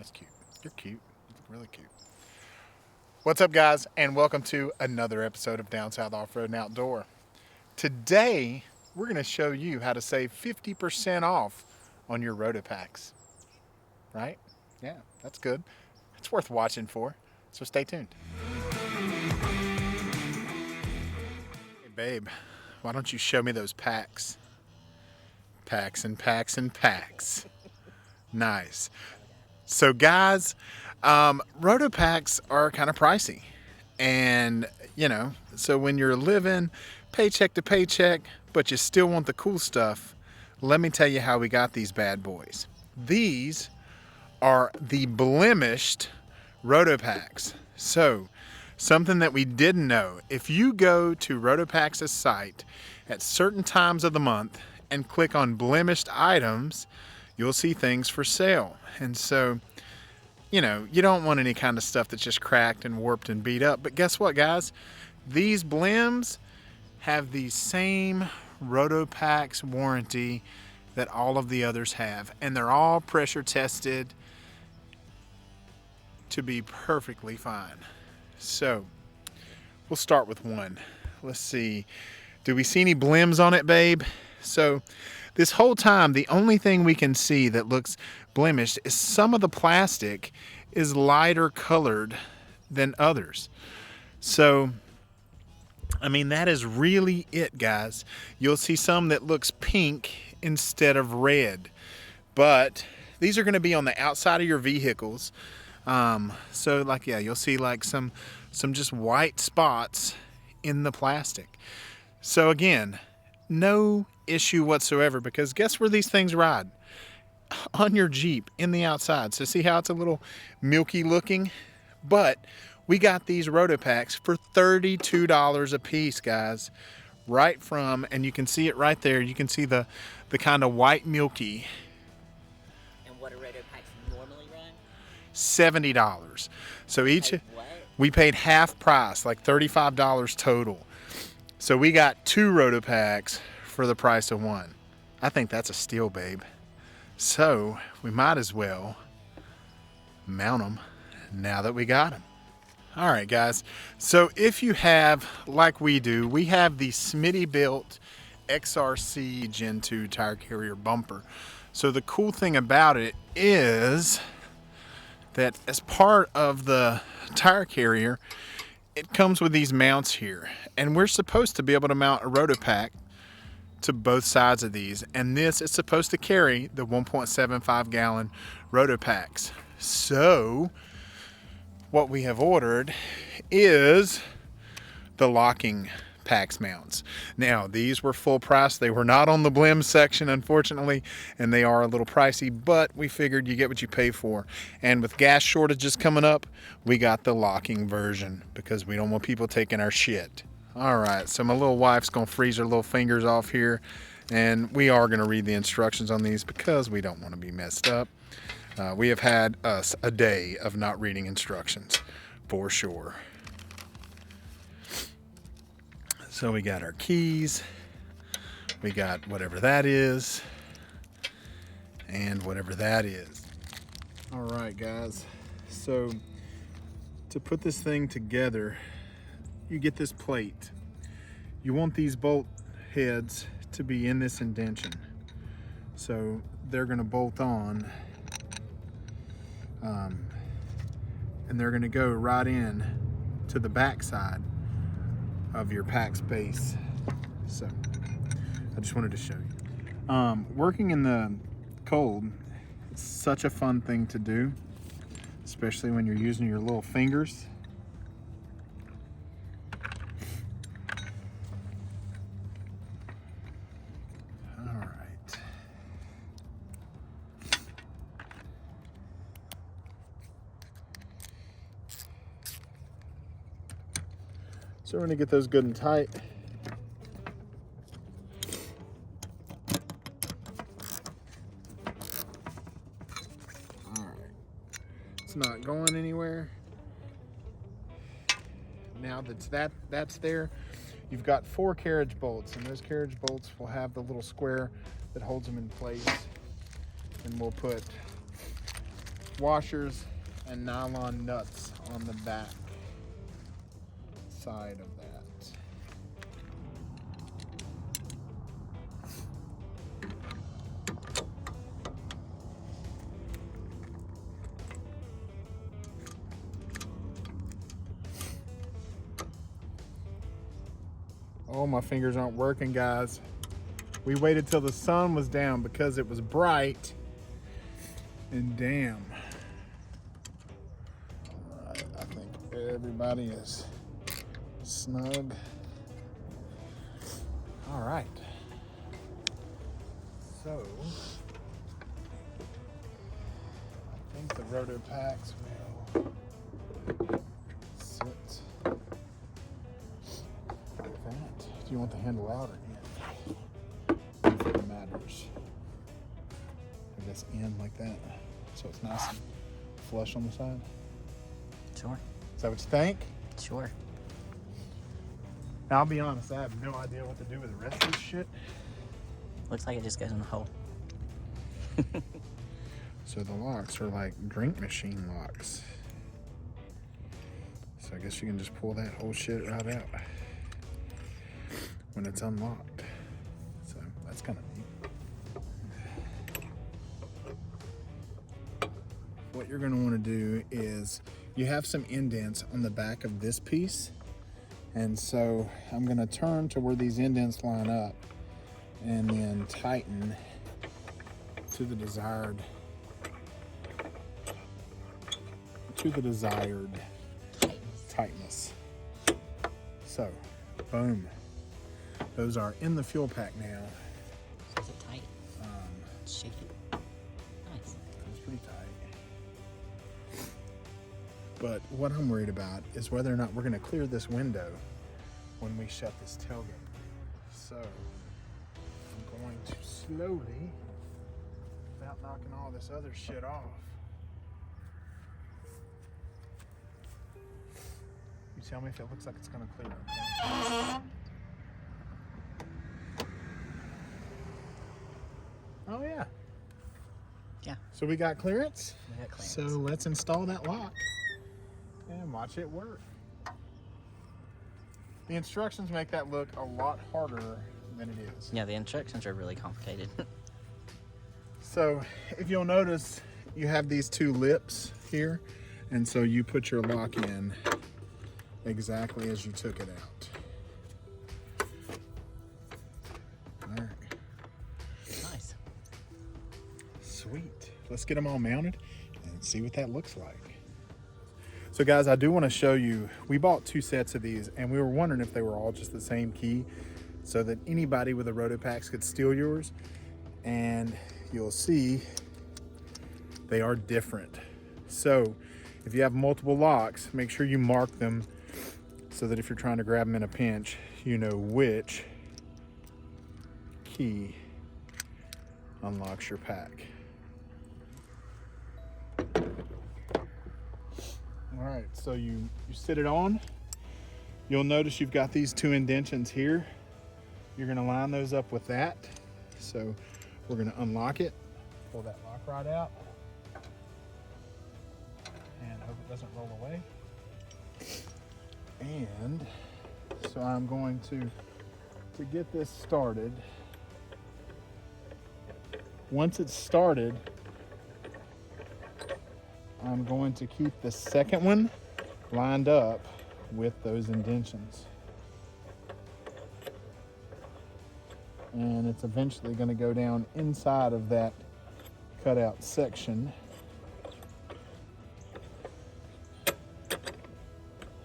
That's cute. You're cute. You look really cute. What's up, guys, and welcome to another episode of Down South Off-Road and Outdoor. Today, we're going to show you how to save 50% off on your Rotopax. Right? Yeah, that's good. It's worth watching for, so stay tuned. Hey, babe, why don't you show me those packs? Packs and packs and packs. Nice. So, guys, Rotopax are kind of pricey. And, so when you're living paycheck to paycheck, but you still want the cool stuff, let me tell you how we got these bad boys. These are the Blemished Rotopax. So, something that we didn't know, if you go to Rotopax's site at certain times of the month and click on blemished items, you'll see things for sale. And so, you don't want any kind of stuff that's just cracked and warped and beat up. But guess what, guys? These Blems have the same Rotopax warranty that all of the others have. And they're all pressure tested to be perfectly fine. So, we'll start with one. Let's see. Do we see any Blems on it, babe? So, this whole time, the only thing we can see that looks blemished is some of the plastic is lighter colored than others. So, that is really it, guys. You'll see some that looks pink instead of red. But these are going to be on the outside of your vehicles. You'll see like some just white spots in the plastic. So again, no issue whatsoever, because guess where these things ride? On your Jeep, in the outside. So see how it's a little milky looking? But we got these Rotopax for $32 a piece, guys. And you can see it right there. You can see the kind of white milky. And what do Rotopax normally run? $70. So each, What? we paid half price, like $35 total. So we got two Rotopax for the price of one. I think that's a steal, babe. So we might as well mount them now that we got them. All right, guys. So if you have, like we do, we have the Smittybilt XRC Gen 2 tire carrier bumper. So the cool thing about it is that as part of the tire carrier, it comes with these mounts here. And we're supposed to be able to mount a Rotopax to both sides of these, and this is supposed to carry the 1.75 gallon Rotopax. So what we have ordered is the locking Pax mounts. Now these were full price. They were not on the Blem section, unfortunately, and they are a little pricey, but we figured you get what you pay for. And with gas shortages coming up, we got the locking version because we don't want people taking our shit. All right, so my little wife's gonna freeze her little fingers off here, and we are gonna read the instructions on these because we don't want to be messed up. We have had us a day of not reading instructions, for sure. So we got our keys, we got whatever that is, and whatever that is. All right, guys, so to put this thing together, you get this plate. You want these bolt heads to be in this indentation. So they're gonna bolt on, and they're gonna go right in to the back side of your Pax base. So I just wanted to show you. Working in the cold, it's such a fun thing to do, especially when you're using your little fingers. So we're gonna get those good and tight. All right, it's not going anywhere. Now that's there, you've got 4 carriage bolts, and those carriage bolts will have the little square that holds them in place. And we'll put washers and nylon nuts on the back side of that. Oh, my fingers aren't working, guys. We waited till the sun was down because it was bright. And damn. Alright, I think everybody is snug. Alright. So, I think the Rotopax will sit like that. Do you want the handle out or in? If it matters. I guess in like that. So it's nice and flush on the side. Sure. Is that what you think? Sure. Now, I'll be honest, I have no idea what to do with the rest of this shit. Looks like it just goes in the hole. So the locks are like drink machine locks. So I guess you can just pull that whole shit right out when it's unlocked. So that's kind of neat. What you're going to want to do is you have some indents on the back of this piece. And so I'm going to turn to where these indents line up and then tighten to the desired tightness. So, boom. Those are in the fuel pack now. Is it tight? Shake it. Nice. It's pretty tight. But what I'm worried about is whether or not we're going to clear this window when we shut this tailgate. So, I'm going to slowly, without knocking all this other shit off, you tell me if it looks like it's going to clear. Oh yeah. Yeah. So we got clearance. We got clearance. So let's install that lock and watch it work. The instructions make that look a lot harder than it is. Yeah, the instructions are really complicated. So if you'll notice, you have these two lips here, and so you put your lock in exactly as you took it out. All right. Nice. Sweet. Let's get them all mounted and see what that looks like. So guys, I do want to show you, we bought 2 sets of these and we were wondering if they were all just the same key so that anybody with a Rotopax could steal yours. And you'll see they are different. So if you have multiple locks, make sure you mark them so that if you're trying to grab them in a pinch, you know which key unlocks your pack. All right, so you sit it on. You'll notice you've got these 2 indentions here. You're gonna line those up with that. So we're gonna unlock it, pull that lock rod out, and hope it doesn't roll away. And so I'm going to get this started. Once it's started, I'm going to keep the second one lined up with those indentions. And it's eventually going to go down inside of that cutout section.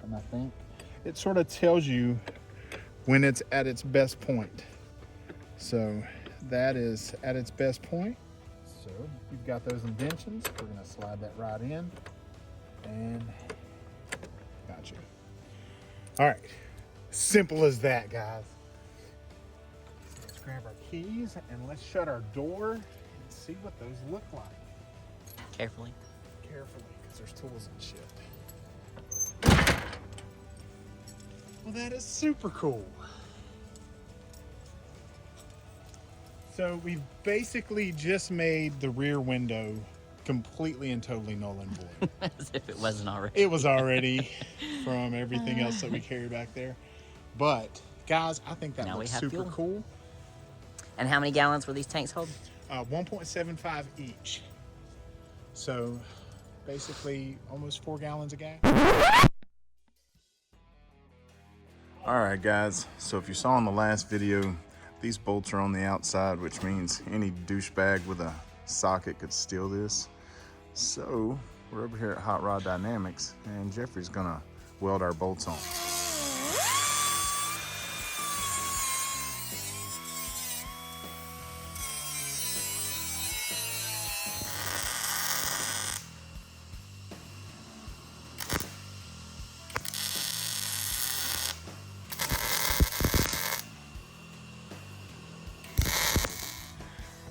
And I think it sort of tells you when it's at its best point. So that is at its best point. So you've got those indentions. We're going to slide that right in and got you. All right, simple as that, guys. Let's grab our keys and let's shut our door and see what those look like. Carefully. Carefully, because there's tools and shit. Well, that is super cool. So we've basically just made the rear window completely and totally null and void. As if it wasn't already. It was already from everything else that we carry back there. But guys, I think that Now we looks have super fuel. cool. And how many gallons will these tanks hold? 1.75 each. So basically almost 4 gallons of gas. All right, guys. So if you saw in the last video, these bolts are on the outside, which means any douchebag with a socket could steal this. So we're over here at Hot Rod Dynamics, and Jeffrey's gonna weld our bolts on.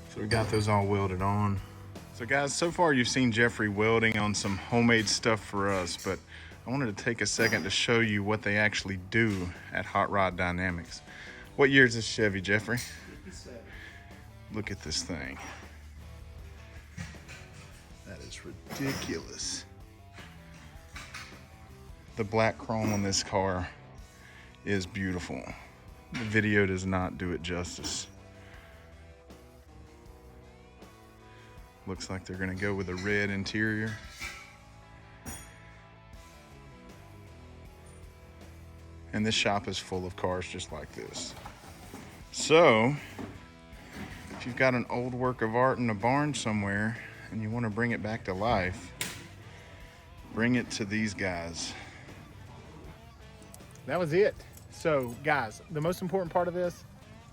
So we got those all welded on. So guys, so far you've seen Jeffrey welding on some homemade stuff for us, but I wanted to take a second to show you what they actually do at Hot Rod Dynamics. What year is this Chevy, Jeffrey? 57. Look at this thing. That is ridiculous. The black chrome on this car is beautiful. The video does not do it justice. Looks like they're gonna go with a red interior. And this shop is full of cars just like this. So, if you've got an old work of art in a barn somewhere and you wanna bring it back to life, bring it to these guys. That was it. So guys, the most important part of this,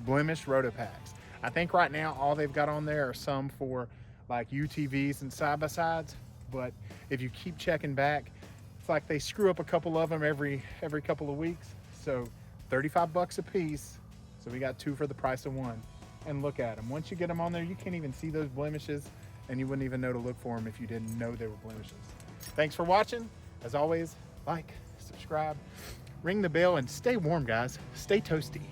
Blemished Rotopax. I think right now all they've got on there are some for like UTVs and side-by-sides, but if you keep checking back, it's like they screw up a couple of them every couple of weeks. So 35 bucks a piece. So we got 2 for the price of 1. And look at them. Once you get them on there, you can't even see those blemishes, and you wouldn't even know to look for them if you didn't know they were blemishes. Thanks for watching. As always, like, subscribe, ring the bell, and stay warm, guys. Stay toasty.